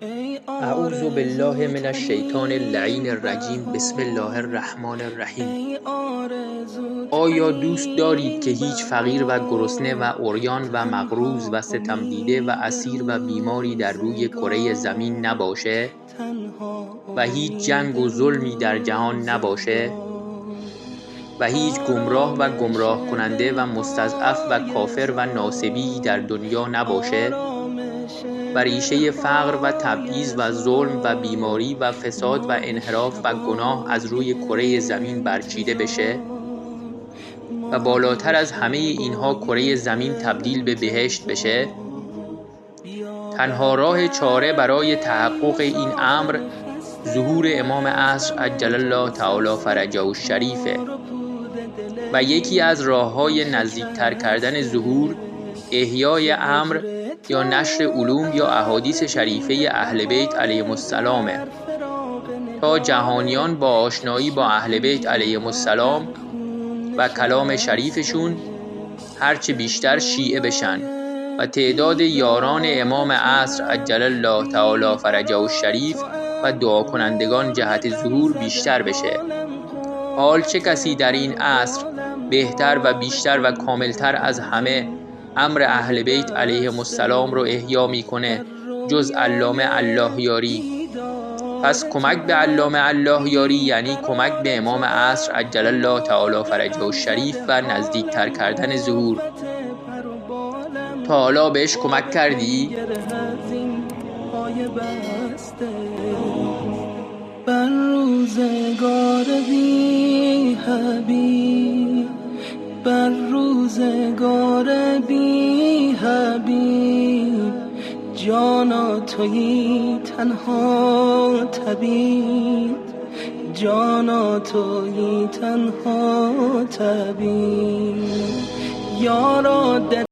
اعوذ بالله من الشیطان اللعین الرجیم. بسم الله الرحمن الرحیم. آیا دوست دارید که هیچ فقیر و گرسنه و عریان و مقروض و ستم دیده و اسیر و بیماری در روی کره زمین نباشه و هیچ جنگ و ظلمی در جهان نباشه و هیچ گمراه و گمراه کننده و مستضعف و کافر و ناصبی در دنیا نباشه و ریشه فقر و تبعیض و ظلم و بیماری و فساد و انحراف و گناه از روی کره زمین برچیده بشه و بالاتر از همه اینها کره زمین تبدیل به بهشت بشه؟ تنها راه چاره برای تحقق این امر ظهور امام عصر عجل الله تعالی فرجه الشریفه و یکی از راه‌های نزدیکتر کردن ظهور احیای امر یا نشر علوم یا احادیث شریفه اهل بیت علیهم السلامه تا جهانیان با آشنایی با اهل بیت علیهم السلام و کلام شریفشون هرچه بیشتر شیعه بشن و تعداد یاران امام عصر عجل الله تعالی فرجه الشریف و دعا کنندگان جهت ظهور بیشتر بشه. حال چه کسی در این عصر بهتر و بیشتر و کاملتر از همه امر اهل بیت علیهم السلام رو احیا میکنه جز علامه الله یاری؟ پس کمک به علامه الله یاری یعنی کمک به امام عصر عجل الله تعالی فرجه الشریف و نزدیکتر کردن ظهور. تا حالا بهش کمک کردی؟ بر روزگار بی حبیب، بر روزگار بی حبیب، جانا تویی تنها طبیب، جانا تویی تنها طبیب. یارا